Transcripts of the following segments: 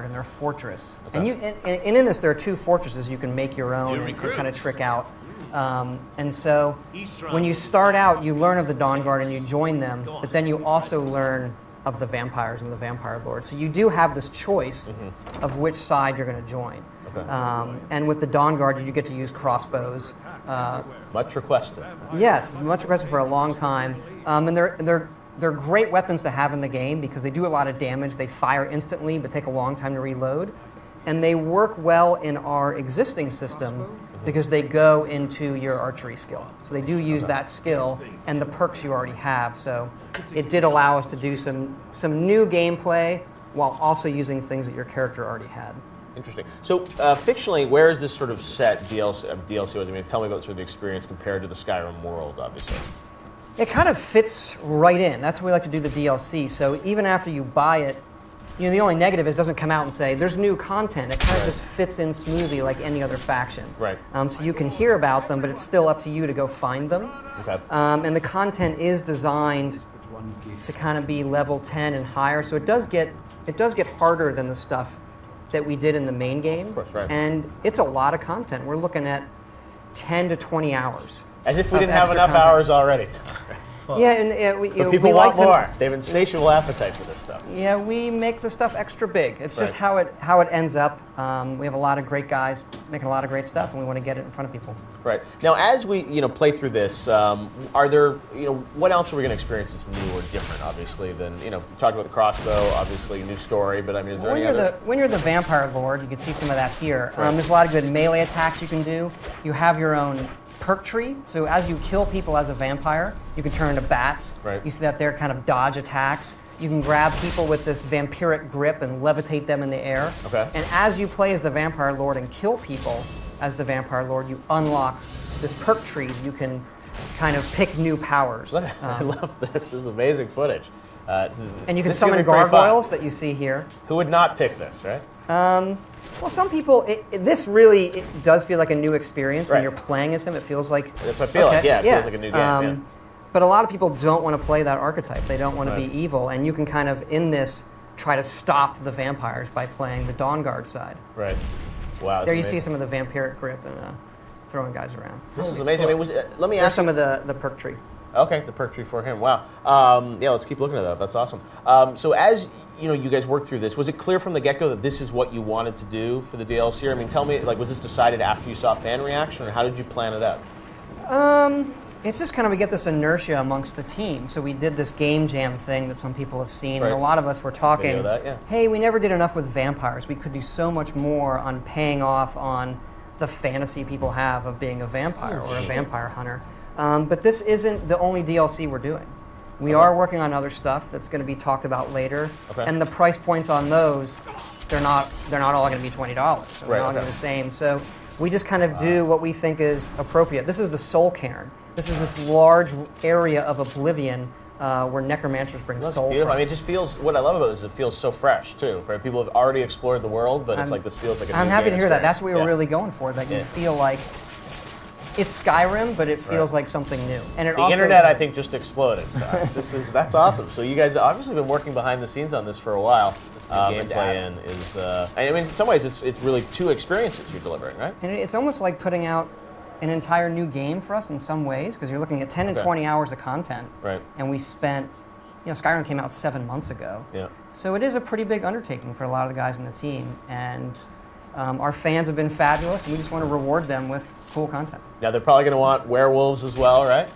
and their fortress. Okay. And in this, there are 2 fortresses you can make your own and kind of trick out. And so when you start out, you learn of the Dawnguard and you join them, but then you also learn of the vampires and the vampire lord. So you do have this choice of which side you're going to join. Okay. And with the Dawnguard, you get to use crossbows. Much requested. Yes, much requested for a long time. And they're great weapons to have in the game because they do a lot of damage. They fire instantly, but take a long time to reload. And they work well in our existing system because they go into your archery skill. So they do use that skill and the perks you already have. So it did allow us to do some new gameplay while also using things that your character already had. Interesting. So fictionally, where is this sort of set DLC? I mean, tell me about sort of the experience compared to the Skyrim world, obviously. It kind of fits right in. That's how we like to do the DLC. So even after you buy it, the only negative is it doesn't come out and say, there's new content. It kind of just fits in smoothly like any other faction. Right. So you can hear about them, but it's still up to you to go find them. Okay. And the content is designed to kind of be level 10 and higher. So it does get harder than the stuff that we did in the main game. Of course, right. And it's a lot of content. We're looking at 10 to 20 hours. As if we didn't have enough hours already. Yeah, and people want more. They have insatiable appetite for this stuff. Yeah, we make the stuff extra big. It's just how it ends up. We have a lot of great guys making a lot of great stuff, and we want to get it in front of people. Right. Now, as we play through this, are there what else are we going to experience that's new or different? Obviously, than we talked about the crossbow. Obviously, new story. But I mean, is there any other? When you're the vampire lord, you can see some of that here. There's a lot of good melee attacks you can do. You have your own perk tree, so as you kill people as a vampire, you can turn into bats. Right. You see that they're kind of dodge attacks. You can grab people with this vampiric grip and levitate them in the air. Okay. And as you play as the vampire lord and kill people as the vampire lord, you unlock this perk tree. You can kind of pick new powers. I love this. This is amazing footage. And you can summon gargoyles that you see here. Who would not pick this, right? Well, some people, this really does feel like a new experience when you're playing as him. It feels like... That's what I feel like, yeah. It feels like a new game, But a lot of people don't want to play that archetype. They don't want to be evil. And you can kind of, in this, try to stop the vampires by playing the Dawnguard side. Right. Wow, there you see some of the vampiric grip and throwing guys around. This is amazing. I mean, let me ask some of the perk tree. Okay, the perk tree for him. Wow. Yeah, let's keep looking at that. That's awesome. So as you guys worked through this, was it clear from the get-go that this is what you wanted to do for the DLC? I mean, tell me, was this decided after you saw fan reaction, or how did you plan it out? It's just kind of we get this inertia amongst the team. So we did this game jam thing that some people have seen, and a lot of us were talking, hey, we never did enough with vampires. We could do so much more on paying off on the fantasy people have of being a vampire or a vampire hunter. But this isn't the only DLC we're doing. We are working on other stuff that's going to be talked about later, and the price points on those, they're not all going to be $20. So they're all going to be the same. So we just kind of do what we think is appropriate. This is the Soul Cairn. This is this large area of Oblivion where necromancers bring soul from. I mean, it just feels, what I love about this is it feels so fresh, too. Right? People have already explored the world, but it's like this feels like a new I'm happy to hear that. experience. That's what we were really going for, that you feel like it's Skyrim, but it feels like something new. And the internet, I think, just exploded. That's awesome. So you guys have obviously been working behind the scenes on this for a while. Gameplay is, I mean, in some ways, it's really 2 experiences you're delivering, right? And it's almost like putting out an entire new game for us in some ways, because you're looking at 10 and 20 hours of content. Right. And we spent, Skyrim came out 7 months ago. Yeah. So it is a pretty big undertaking for a lot of the guys in the team. And our fans have been fabulous, and we just want to reward them with cool content. Now, they're probably going to want werewolves as well, right?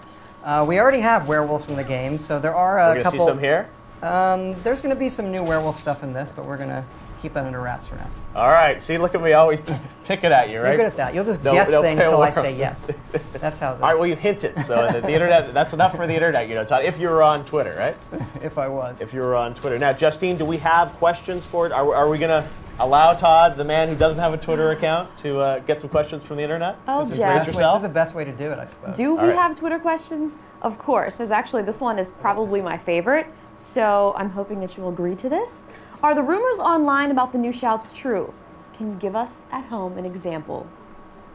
We already have werewolves in the game, so there are a couple... We're going to see some here? There's going to be some new werewolf stuff in this, but we're going to keep that under wraps for now. All right. See, look at me always picking at you, right? You're good at that. You'll just guess things till I say yes. That's how... All right, well, you hinted. So the internet, that's enough for the internet, Todd, if you were on Twitter, right? If I was. If you were on Twitter. Now, Justine, do we have questions for it? Are we going to allow Todd, the man who doesn't have a Twitter account, to get some questions from the internet? Oh, Jeff. This is the best way to do it, I suppose. Do we have Twitter questions? Of course. This one is probably my favorite, so I'm hoping that you will agree to this. Are the rumors online about the new shouts true? Can you give us at home an example?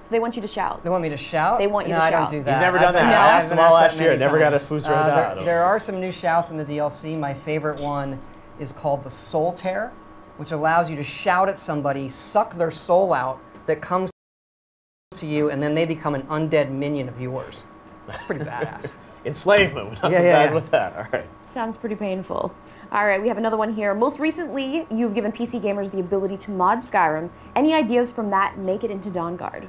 So they want you to shout. They want me to shout? They want you to shout. No, I don't do that. He's never done that. I asked him all last year. Never got a foozer out. There are some new shouts in the DLC. My favorite one is called the Soul Tear. which allows you to shout at somebody, suck their soul out, that comes to you, and then they become an undead minion of yours. Pretty badass. Enslavement. We're not bad with that. All right. Sounds pretty painful. All right, we have another one here. Most recently, you've given PC gamers the ability to mod Skyrim. Any ideas from that make it into Dawnguard?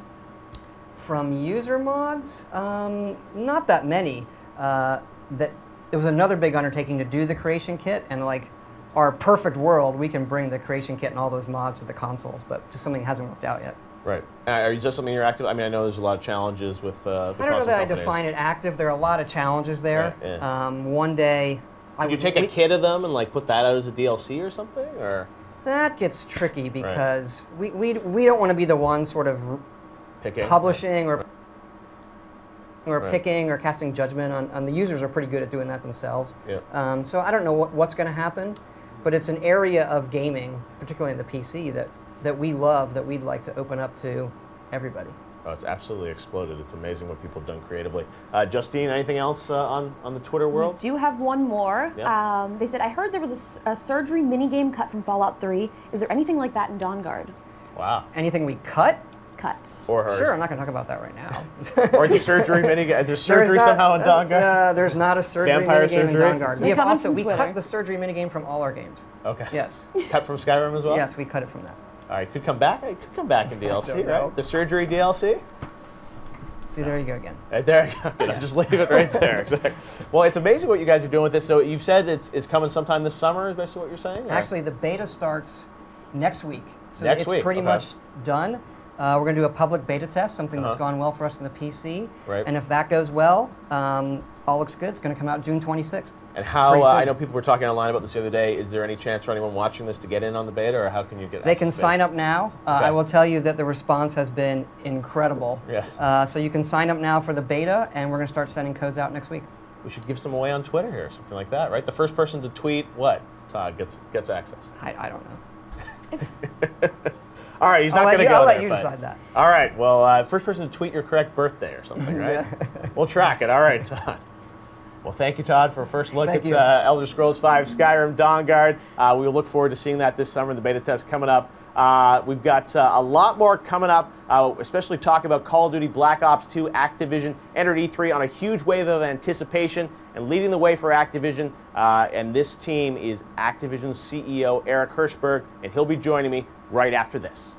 From user mods? Not that many. It was another big undertaking to do the creation kit, and like our perfect world, we can bring the creation kit and all those mods to the consoles, but just something hasn't worked out yet. Right. Is that something you're active? I mean, I know there's a lot of challenges with the I don't know that I define it active. There are a lot of challenges there. Right, yeah. One day... Would you take a kit of them and like put that out as a DLC or something? Or that gets tricky because we don't want to be the one sort of publishing or picking or casting judgment on the users are pretty good at doing that themselves. Yeah. So I don't know what's going to happen, but it's an area of gaming, particularly in the PC, that we love, that we'd like to open up to everybody. Oh, it's absolutely exploded. It's amazing what people have done creatively. Justine, anything else on the Twitter world? We do have one more. Yeah. They said, I heard there was a surgery minigame cut from Fallout 3. Is there anything like that in Dawnguard? Wow. Anything we cut? Cut. Or hers. Sure, I'm not going to talk about that right now. Or the surgery minigame. There's surgery somehow in Dawnguard? There's not a surgery minigame in Dawnguard. We cut the surgery minigame from all our games. Okay. Yes. Cut from Skyrim as well? Yes, we cut it from that. All right, could come back. It could come back in DLC, right? The surgery DLC. See, there you go again. Right there you go. I'll just leave it right there. Exactly. Well, it's amazing what you guys are doing with this. So you've said it's coming sometime this summer, is basically what you're saying? Or? Actually, the beta starts next week. So next it's week, pretty much done. We're going to do a public beta test, something that's gone well for us in the PC. Right. And if that goes well, all looks good. It's going to come out June 26th. And how, I know people were talking online about this the other day, is there any chance for anyone watching this to get in on the beta, or how can you get They can sign up now. I will tell you that the response has been incredible. Yes. So you can sign up now for the beta, and we're going to start sending codes out next week. We should give some away on Twitter here, or something like that, right? The first person to tweet what, Todd, gets access. I don't know. All right, he's not going to go I'll there. let you decide that. All right, well, first person to tweet your correct birthday or something, right? We'll track it. All right, Todd. Well, thank you, Todd, for a first look at Elder Scrolls V Skyrim Dawnguard. We will look forward to seeing that this summer in the beta test coming up. We've got a lot more coming up, especially talk about Call of Duty Black Ops 2. Activision entered E3 on a huge wave of anticipation and leading the way for Activision. And this team is Activision's CEO, Eric Hirschberg, and he'll be joining me right after this.